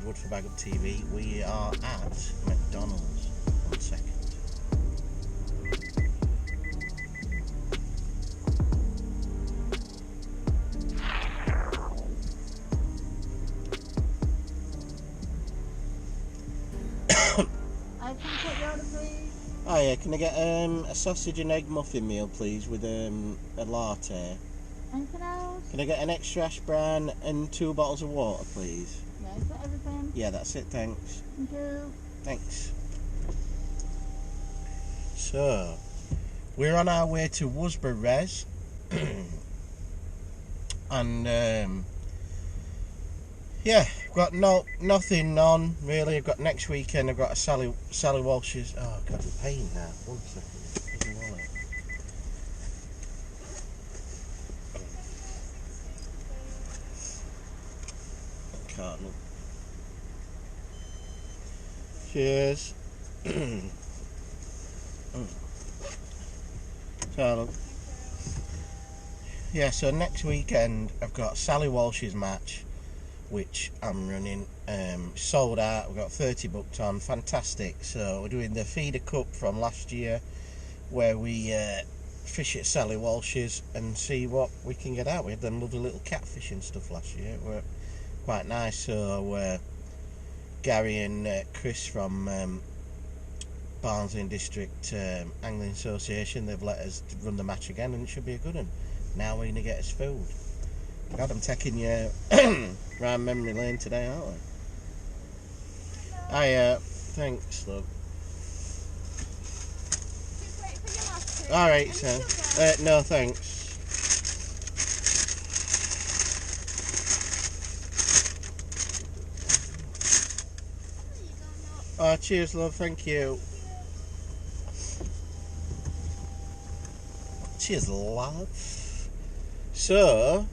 Wood for BagUpTV. We are at McDonald's. 1 second. Can you take your order, please? Oh yeah, can I get a sausage and egg muffin meal, please, with a latte? Anything else? Can I get an extra hash brown and 2 bottles of water, please? Yeah, is that everything? Yeah, that's it, thanks. Thank you. Thanks. So, we're on our way to Worsbrough Res. And, yeah, got nothing on, really. I've got next weekend, I've got a Sally Walsh's. Oh, God, I'm paying now. 1 second. Wallet. Can't look. Cheers. So, yeah, so next weekend I've got Sally Walsh's match, which I'm running. Sold out. We've got 30 booked on. Fantastic. So we're doing the feeder cup from last year, where we fish at Sally Walsh's and see what we can get out. We had them lovely little catfish and stuff last year. It were quite nice. So Gary and Chris from Barnsley District Angling Association, they've let us run the match again, and it should be a good one. Now we're going to get us food. God, I'm taking you round memory lane today, aren't I? Thanks, love. Alright, so no thanks. Oh, cheers, love, thank you. Cheers, love. So,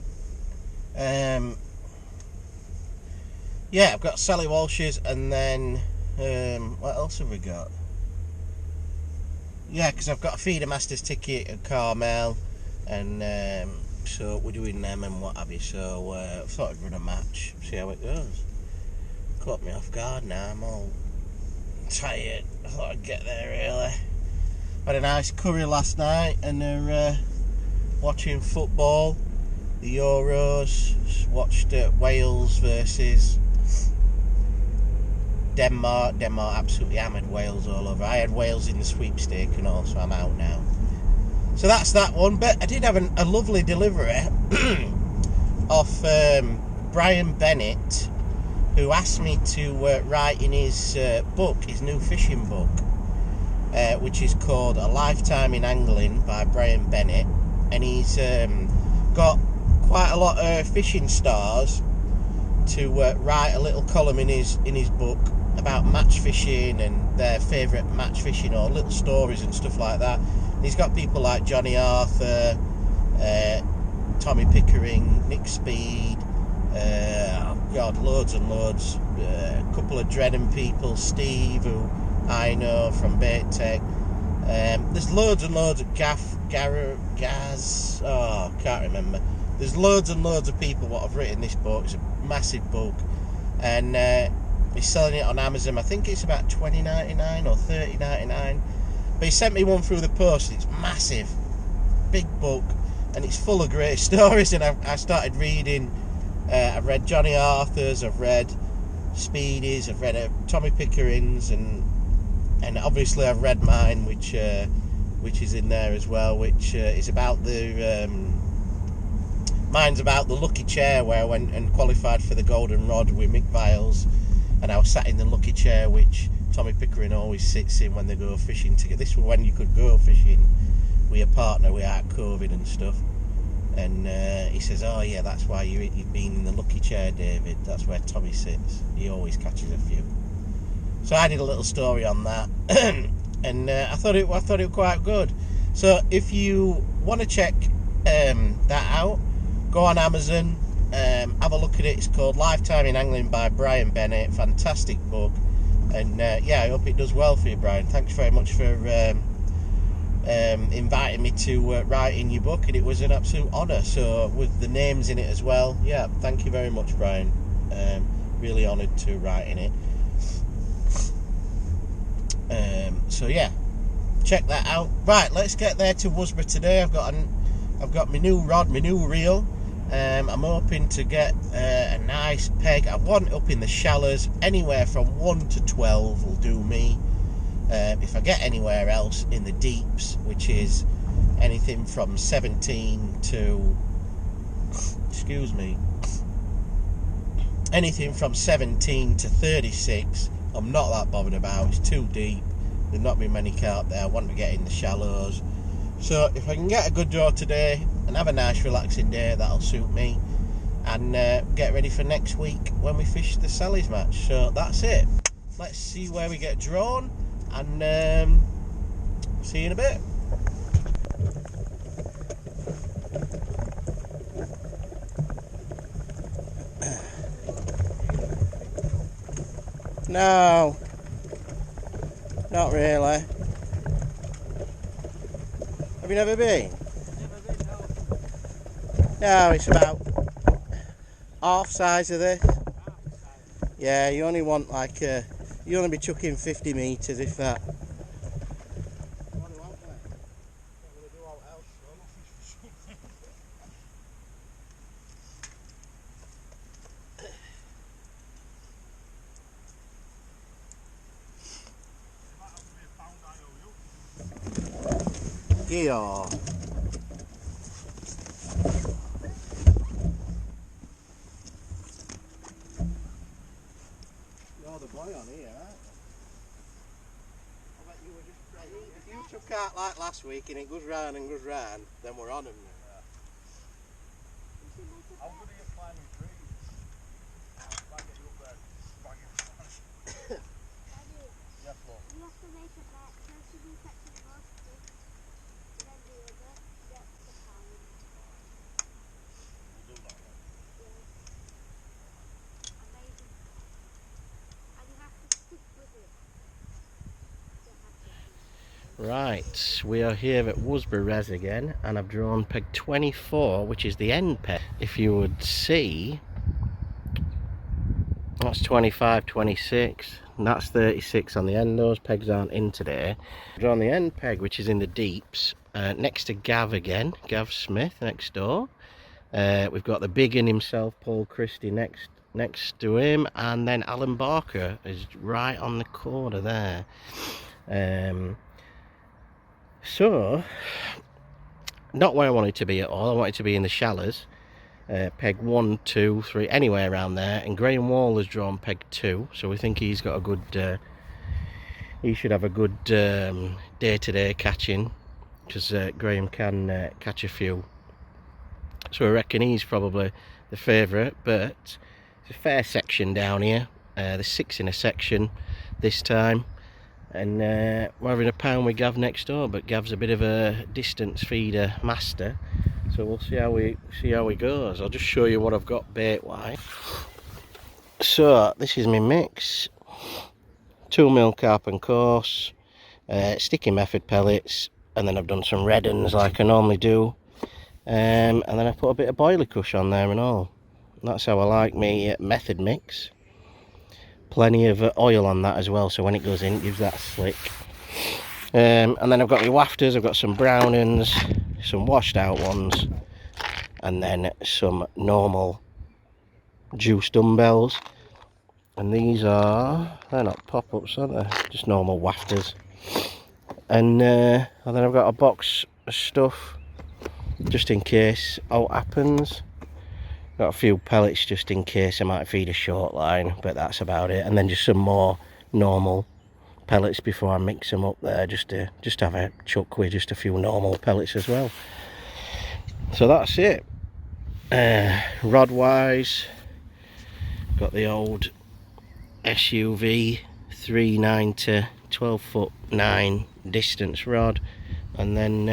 yeah, I've got Sally Walsh's, and then what else have we got? Yeah, because I've got a Feeder Masters ticket at Carmel, and so we're doing them and what have you. So I thought I'd run a match, see how it goes. Caught me off guard now. I'm all tired. I thought I'd get there early. Had a nice curry last night, and they're watching football, the Euros. Watched Wales versus Denmark. Denmark absolutely hammered Wales all over. I had Wales in the sweepstake and all, so I'm out now. So that's that one. But I did have a lovely delivery off Brian Bennett, who asked me to write in his book, his new fishing book, which is called A Lifetime in Angling by Brian Bennett. And he's got quite a lot of fishing stars to write a little column in his book about match fishing and their favourite match fishing, or little stories and stuff like that. And he's got people like Johnny Arthur, Tommy Pickering, Nick Speed, oh God, loads and loads. A couple of Drennan people, Steve, who I know from Bait Tech. There's loads and loads of Gaz. Oh, can't remember. There's loads and loads of people what have written this book. It's a massive book, and he's selling it on Amazon. I think it's about $20.99 or $30.99. But he sent me one through the post. It's massive, big book, and it's full of great stories. And I started reading. I've read Johnny Arthur's, I've read Speedy's, I've read Tommy Pickering's, and obviously I've read mine, which is in there as well, which is about the mine's about the lucky chair, where I went and qualified for the golden rod with Mick Viles, and I was sat in the lucky chair which Tommy Pickering always sits in when they go fishing together. This was when you could go fishing with your partner without COVID and stuff. And he says, oh yeah, that's why you've been in the lucky chair, David. That's where Tommy sits. He always catches a few. So I did a little story on that, and I thought it was quite good. So if you want to check that out, go on Amazon, have a look at it. It's called Lifetime in Angling by Brian Bennett. Fantastic book, and yeah, I hope it does well for you, Brian. Thanks very much for inviting me to write in your book, and it was an absolute honour. So with the names in it as well, yeah, thank you very much, Brian. really honoured to write in it. So yeah, check that out. Right, let's get there to Worsbrough today. I've got my new rod, my new reel. I'm hoping to get a nice peg. I want up in the shallows. Anywhere from 1 to 12 will do me. If I get anywhere else in the deeps, which is anything from 17 to, anything from 17 to 36, I'm not that bothered about. It's too deep. There's not been many carp there. I want to get in the shallows. So if I can get a good draw today and have a nice relaxing day, that'll suit me. And get ready for next week when we fish the Sally's match. So that's it. Let's see where we get drawn, and see you in a bit. No, not really. Have you never been? Never been, no. No, it's about half size of this. Yeah, you only want like you only be chucking 50 metres if that. Gear. You're the boy on here, aren't you? I bet you were just crazy. If you took out like last week and it goes round and goes round, then we're on them now. I'm going to get climbing trees. If I get you up there, bang it. Yes, love. You have to make it like first you do section first, then the other, get the pound. We'll do that then. Yeah. Amazing. And you have to stick with it. Right, we are here at Worsbrough Res again, and I've drawn peg 24, which is the end peg. If you would see, that's 25, 26, and that's 36 on the end. Those pegs aren't in today. I've drawn the end peg, which is in the deeps, next to Gav again, Gav Smith next door. We've got the big un himself, Paul Christie, next to him, and then Alan Barker is right on the corner there. So, not where I want it to be at all. I want it to be in the shallows. Peg 1, 2, 3, anywhere around there. And Graham Wall has drawn peg 2, so we think he's got a good. He should have a good day-to-day catching, because Graham can catch a few. So I reckon he's probably the favourite. But it's a fair section down here. There's 6 in a section this time. And we're having a pound with Gav next door, but Gav's a bit of a distance feeder master, so we'll see how he goes. I'll just show you what I've got bait wise. So this is my mix: 2mm carp and coarse, sticky method pellets, and then I've done some red uns like I normally do, and then I put a bit of boiler crush on there and all. That's how I like my method mix. Plenty of oil on that as well, so when it goes in it gives that slick. And then I've got my wafters. I've got some brown uns, some washed out ones, and then some normal juice dumbbells. And these are, they're not pop-ups, are they? Just normal wafters. And then I've got a box of stuff just in case all happens. Got a few pellets just in case I might feed a short line, but that's about it. And then just some more normal pellets before I mix them up there, just to have a chuck with just a few normal pellets as well. So that's it. Rod wise, got the old SUV 390 12'9" distance rod, and then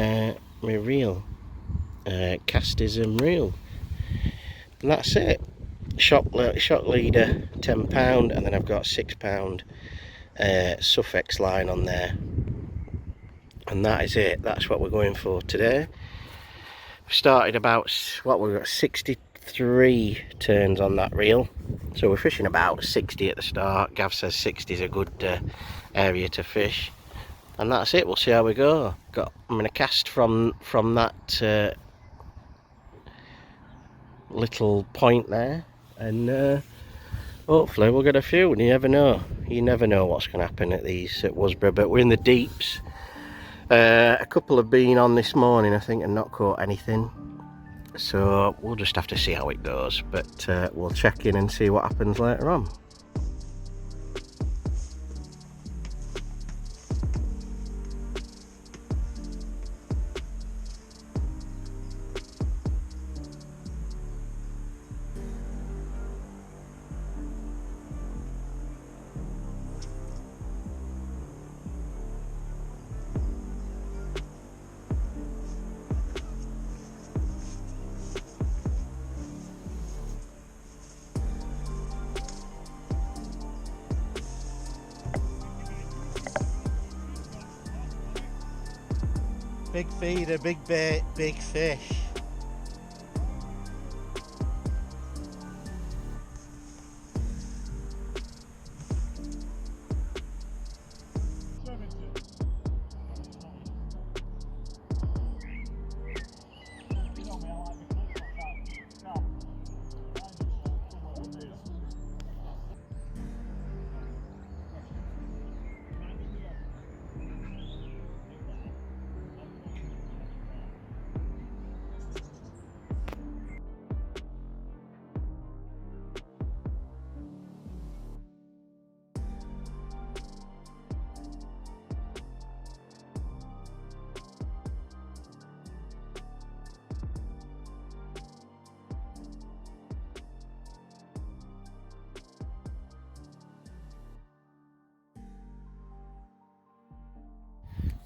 my reel, Castism reel. And that's it. Shock leader, £10, and then I've got £6 Suffix line on there. And that is it. That's what we're going for today. We started about, what, we've got 63 3 turns on that reel. So we're fishing about 60 at the start. Gav says 60 is a good area to fish. And that's it, we'll see how we go. I'm going to cast from that little point there. And hopefully we'll get a few. You never know. You never know what's going to happen at these at Worsbrough. But we're in the deeps. A couple have been on this morning, I think, and not caught anything. So we'll just have to see how it goes. But we'll check in and see what happens later on. Big feeder, big bait, big fish.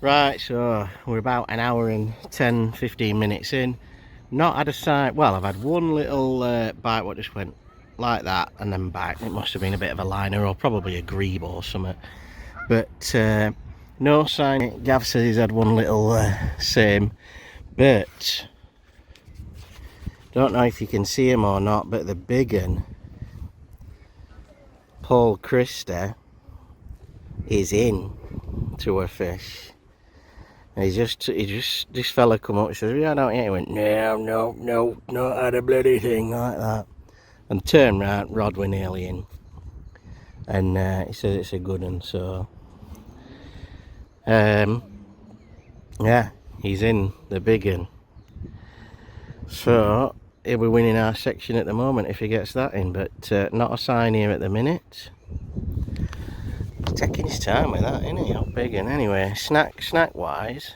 Right, so we're about an hour and 10-15 minutes in. Not had a sight. Well, I've had one little bite what just went like that and then back. It must have been a bit of a liner or probably a grebe or something. But no sign. Gav says he's had one little same. But don't know if you can see him or not, but the big one, Paul Christie, is in to a fish. And this fella come up and says, "Yeah, I don't hear." He went, no, not had a bloody thing like that. And turned round, rod were nearly in. And he says it's a good one, so yeah, he's in the big one. So he'll be winning our section at the moment if he gets that in, but not a sign here at the minute. Taking his time with that, isn't he? Not big one. Anyway, snack wise,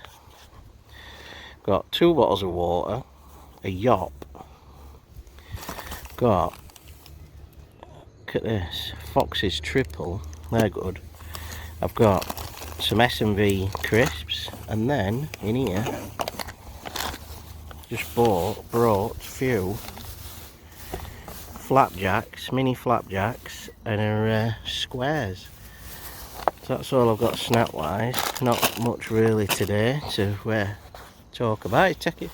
got 2 bottles of water, a yop, got, look at this, Fox's triple, they're good. I've got some S&V crisps, and then in here just brought a few flapjacks, mini flapjacks, and squares. So that's all I've got snack wise. Not much really today to talk about. He's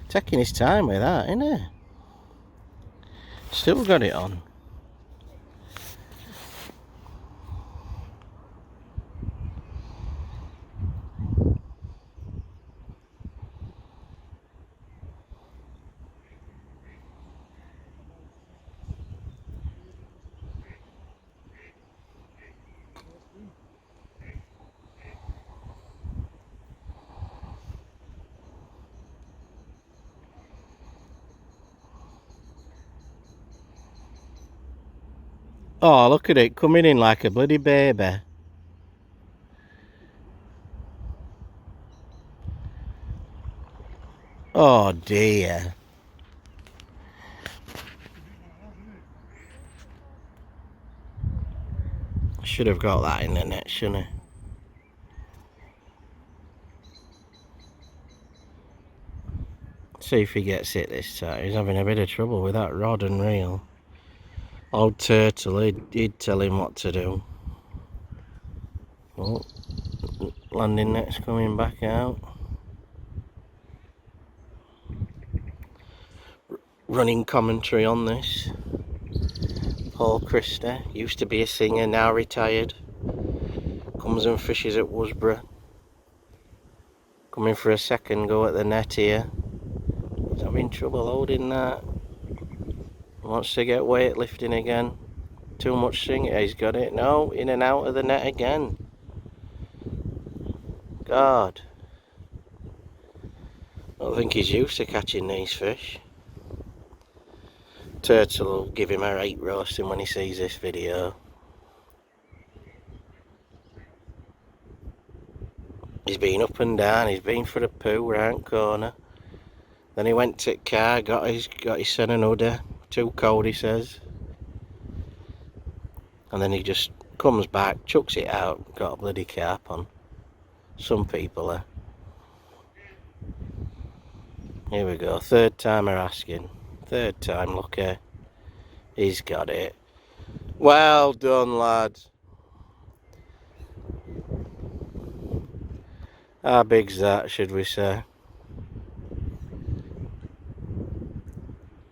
taking his time with that, isn't he? Still got it on. Oh, look at it, coming in like a bloody baby. Oh dear. Should have got that in the net, shouldn't I? See if he gets it this time. He's having a bit of trouble with that rod and reel. Old Turtle, he'd tell him what to do. Oh, landing net's coming back out. running commentary on this. Paul Christie, used to be a singer, now retired. Comes and fishes at Worsbrough. Coming for a second go at the net here. He's having trouble holding that. Wants to get weightlifting again. Too much singing. He's got it. No, in and out of the net again. God. I don't think he's used to catching these fish. Turtle will give him a right roasting when he sees this video. He's been up and down. He's been for a poo round corner. Then he went to the car, got his son and udder. Too cold, he says. And then he just comes back, chucks it out, got a bloody carp on. Some people are. Here we go, third time we're asking. Third time, lucky. He's got it. Well done, lads. How big's that, should we say?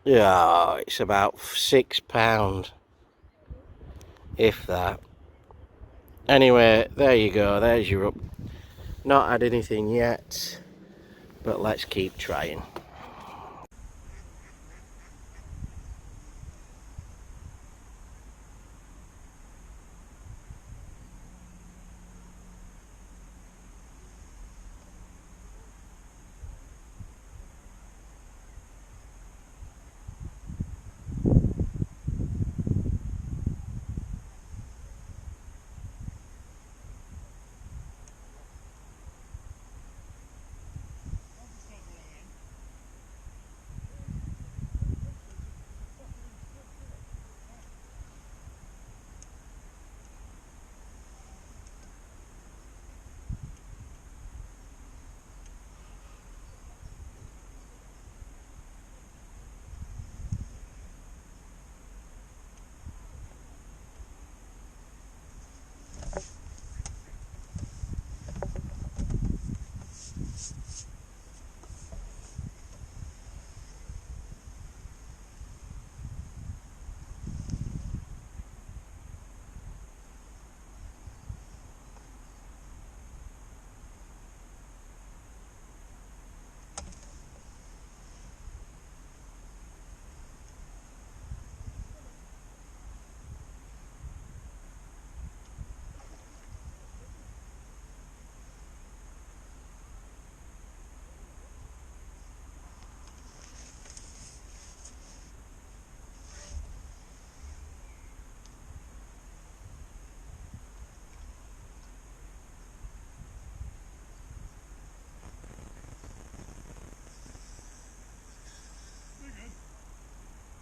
Yeah, it's about £6, if that. Anyway, there you go, there's your up. Not had anything yet, but let's keep trying.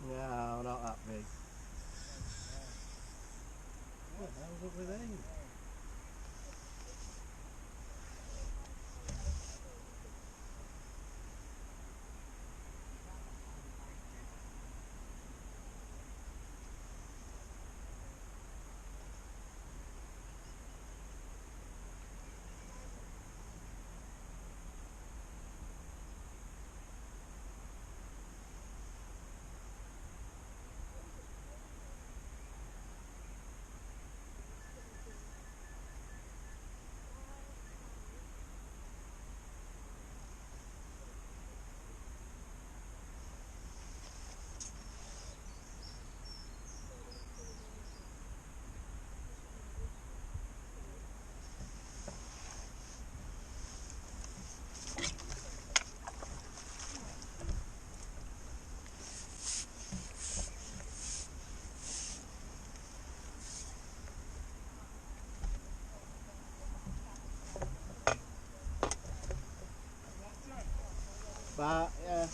No, not that big. What the hell's up with these? But, yeah.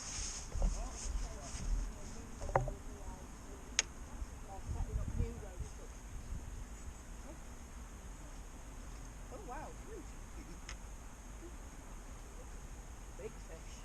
Oh wow, big fish.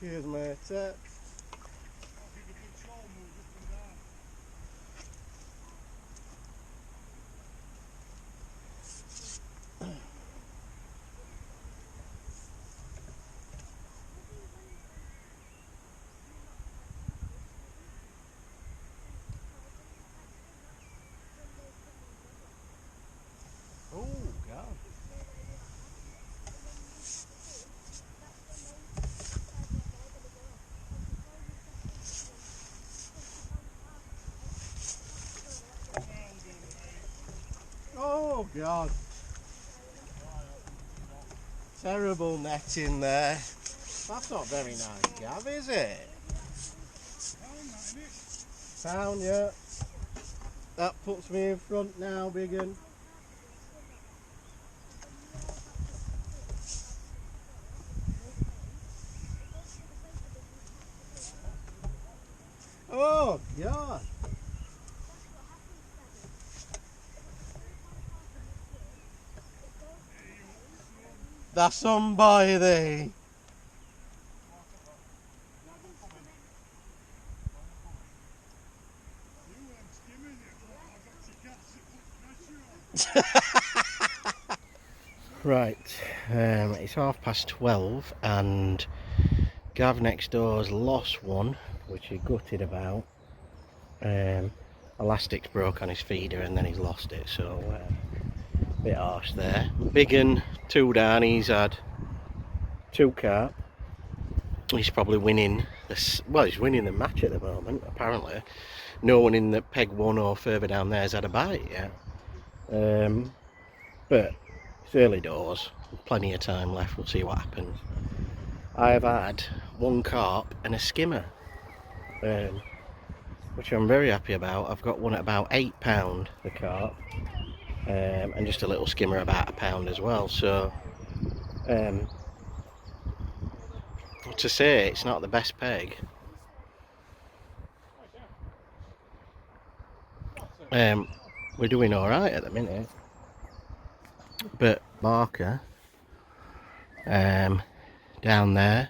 Cheers, mate. I think the big shoal moves up and down. Oh, God. Oh, God. Terrible netting there. That's not very nice, Gav, is it? Sound, yeah. That puts me in front now, big un. Oh, God. That's somebody. Right, it's 12:30 and Gav next door's lost one, which he gutted about. Elastic's broke on his feeder and then he's lost it, so a bit harsh there. Big un, 2 down, he's had 2 carp. He's probably winning this, well, he's winning the match at the moment, apparently. No one in the peg 1 or further down there has had a bite yet. But it's early doors, plenty of time left, we'll see what happens. I've had 1 carp and a skimmer, which I'm very happy about. I've got one at about £8, the carp, and just a little skimmer about £1 as well. So to say it's not the best peg, we're doing alright at the minute. But Barker, down there,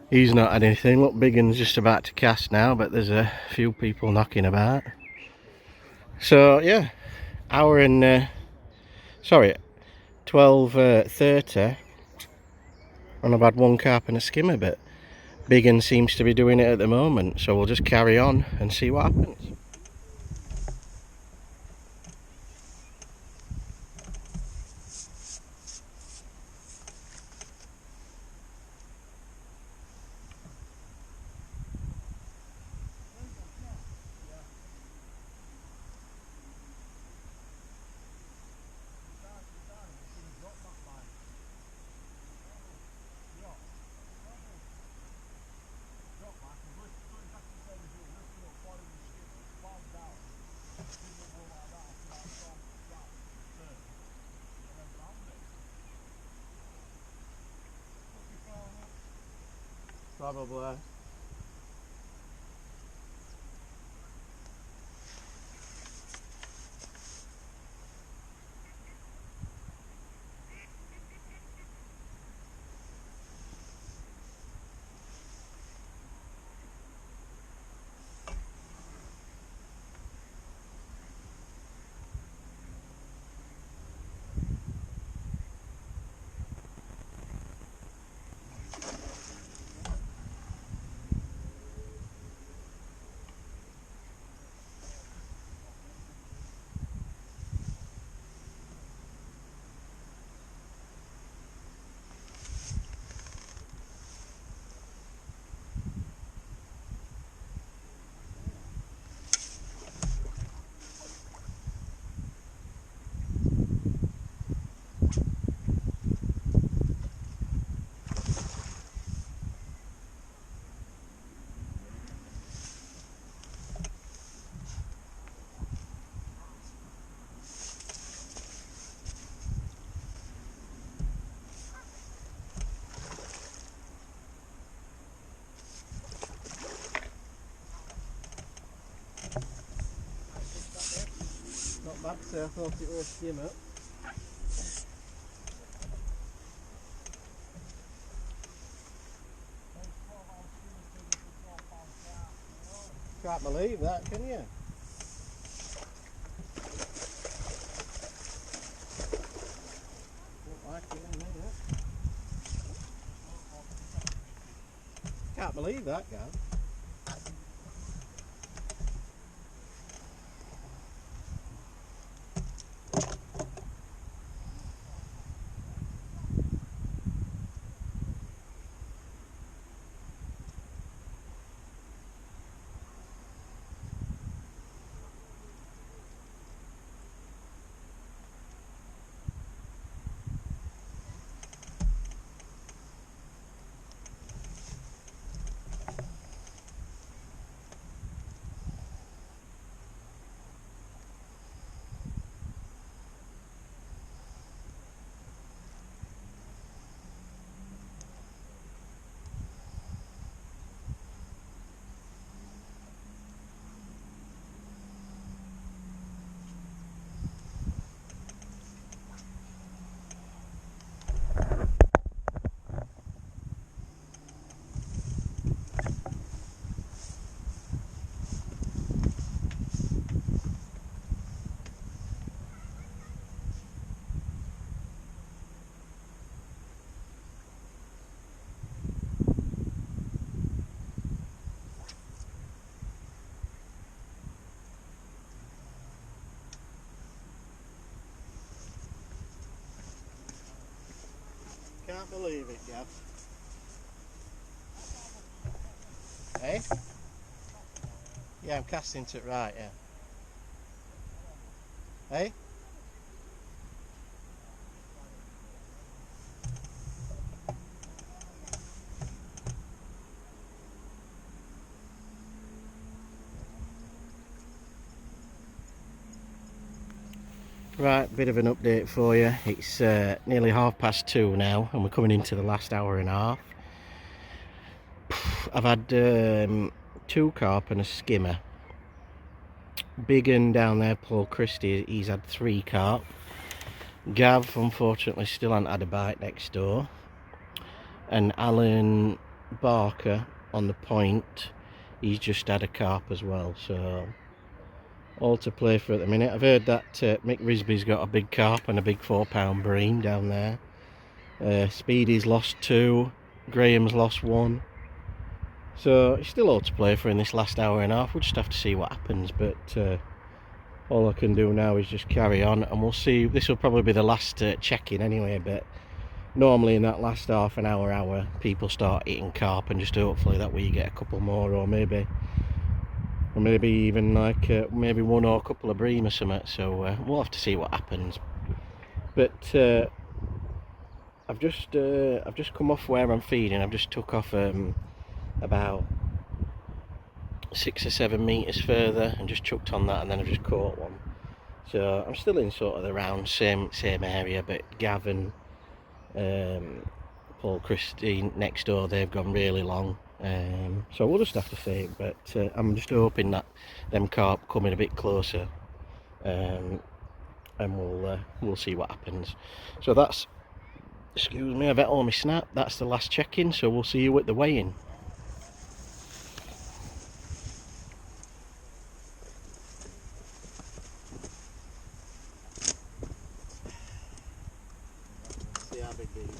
he's not had anything. Look, Big Un's just about to cast now, but there's a few people knocking about. So yeah, 12:30, and I've had 1 carp and a skimmer, but Big Un seems to be doing it at the moment, so we'll just carry on and see what happens. Probably. Not bad, so I thought it was a skimmer. Can't believe that, can you? Look like it in there. Can't believe that, Gav. Can't believe it, Gav. Hey? Yeah, I'm casting to it right, yeah. Hey? Right, bit of an update for you. It's nearly 2:30 now and we're coming into the last hour and a half. I've had 2 carp and a skimmer. Big un down there, Paul Christie, he's had 3 carp. Gav, unfortunately, still hasn't had a bite next door. And Alan Barker on the point, he's just had a carp as well. So all to play for at the minute. I've heard that Mick Risby's got a big carp and a big 4-pound bream down there. Speedy's lost 2, Graham's lost 1. So it's still all to play for in this last hour and a half. We'll just have to see what happens, but all I can do now is just carry on and we'll see. This will probably be the last check-in anyway, but normally in that last half an hour people start eating carp, and just hopefully that way you get a couple more, or maybe even like maybe 1 or a couple of bream or something. So we'll have to see what happens. But I've just come off where I'm feeding. I've just took off about 6 or 7 metres further and just chucked on that, and then I've just caught one. So I'm still in sort of the round same area, but Gavin, Paul Christie next door, they've gone really long. So we'll just have to see, but I'm just hoping that them carp coming a bit closer, and we'll see what happens. So that's, excuse me, I've ate all my snap. That's the last check-in, so we'll see you at the weigh-in. See how big these are.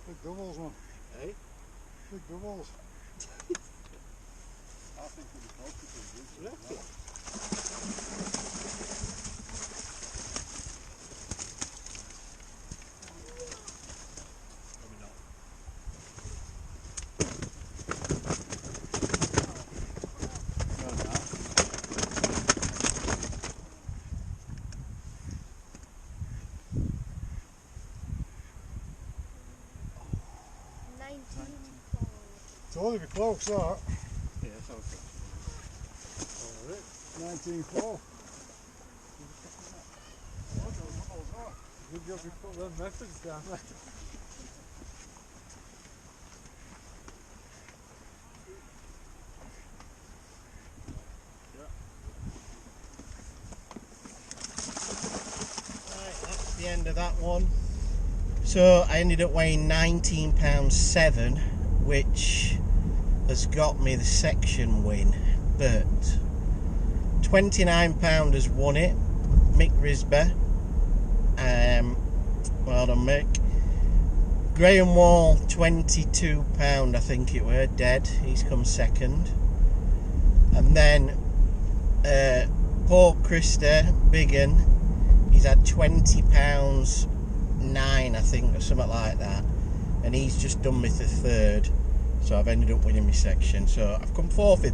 Big doubles, man. Eh? Big doubles. I think we'll be close to this. Maybe not. 19. It's only be close, that. Yeah, that's okay. 19-4. Good job we put them methods down. Right, that's the end of that one. So I ended up weighing £19.7, which has got me the section win, but £29 has won it. Mick Risby. Well done, Mick. Graham Wall, £22, I think it were, dead. He's come second. And then Paul Christie, Biggin, he's had £20.9, I think, or something like that. And he's just done me the third. So I've ended up winning my section. So I've come fourth in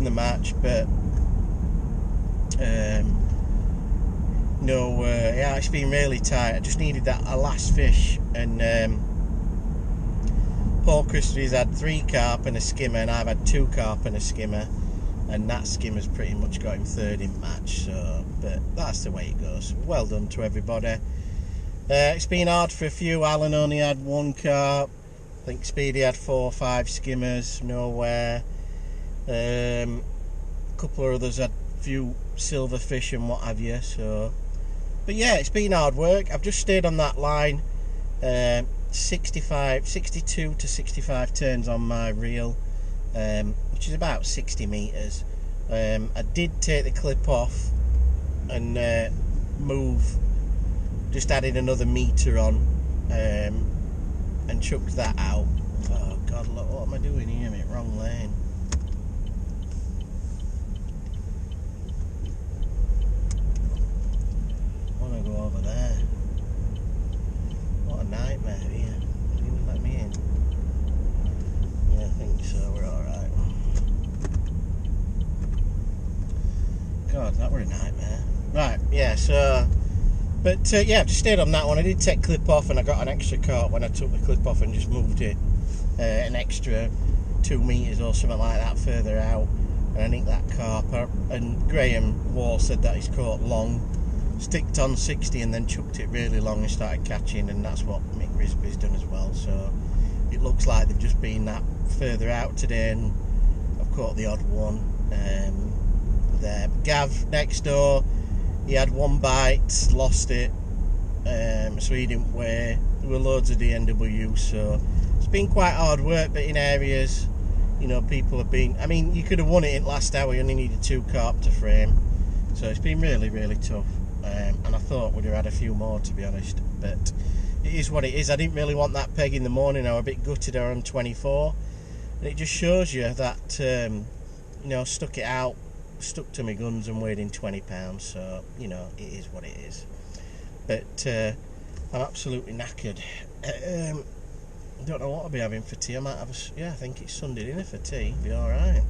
the match, but no, yeah, it's been really tight. I just needed a last fish, and Paul Christie's had 3 carp and a skimmer, and I've had 2 carp and a skimmer, and that skimmer's pretty much got him third in match. So, but that's the way it goes. Well done to everybody. It's been hard for a few. Alan only had 1 carp. I think Speedy had 4 or 5 skimmers, nowhere. A couple of others had a few silver fish and what have you. So, but yeah, it's been hard work. I've just stayed on that line, 62 to 65 turns on my reel, which is about 60 metres. I did take the clip off and just added another metre on, and chucked that out. Oh God, look, what am I doing here, mate? Wrong lane. I want to go over there. What a nightmare here. Did you let me in? Yeah, I think so. We're alright. God, that were a nightmare. Right, yeah, so... But yeah, I've just stayed on that one. I did take clip off, and I got an extra carp when I took the clip off and just moved it an extra 2 metres or something like that further out, and I nicked that carp. And Graham Wall said that he's caught long, sticked on 60 and then chucked it really long and started catching, and that's what Mick Risby's done as well. So it looks like they've just been that further out today, and I've caught the odd one there. Gav next door, he had 1 bite, lost it, so he didn't weigh. There were loads of DNW, so it's been quite hard work, but in areas, you know, people have been... I mean, you could have won it in last hour, you only needed 2 carp to frame, so it's been really, really tough, and I thought we'd have had a few more, to be honest, but it is what it is. I didn't really want that peg in the morning. I was a bit gutted on 24, and it just shows you that, you know, stuck it out, stuck to my guns and weighed in £20, so you know, it is what it is. But I'm absolutely knackered. I don't know what I'll be having for tea. I might have I think it's Sunday dinner for tea. Be alright.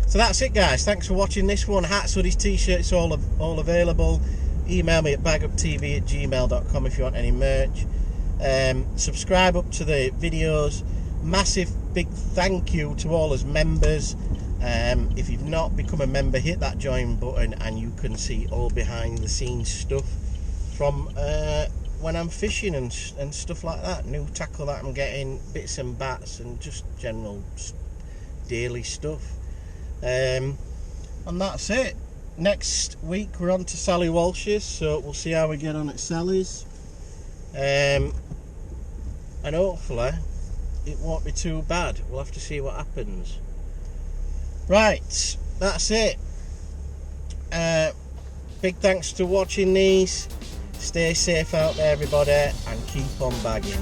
So that's it, guys. Thanks for watching this one. Hats, hoodies, t-shirts, all available. Email me at baguptv@gmail.com if you want any merch. Subscribe up to the videos. Massive big thank you to all as members. If you've not become a member, hit that join button and you can see all behind the scenes stuff from when I'm fishing and stuff like that. New tackle that I'm getting, bits and bats, and just general daily stuff. And that's it. Next week we're on to Sally Walsh's, so we'll see how we get on at Sally's, and hopefully it won't be too bad. We'll have to see what happens. Right, that's it. Big thanks for watching these. Stay safe out there, everybody, and keep on bagging.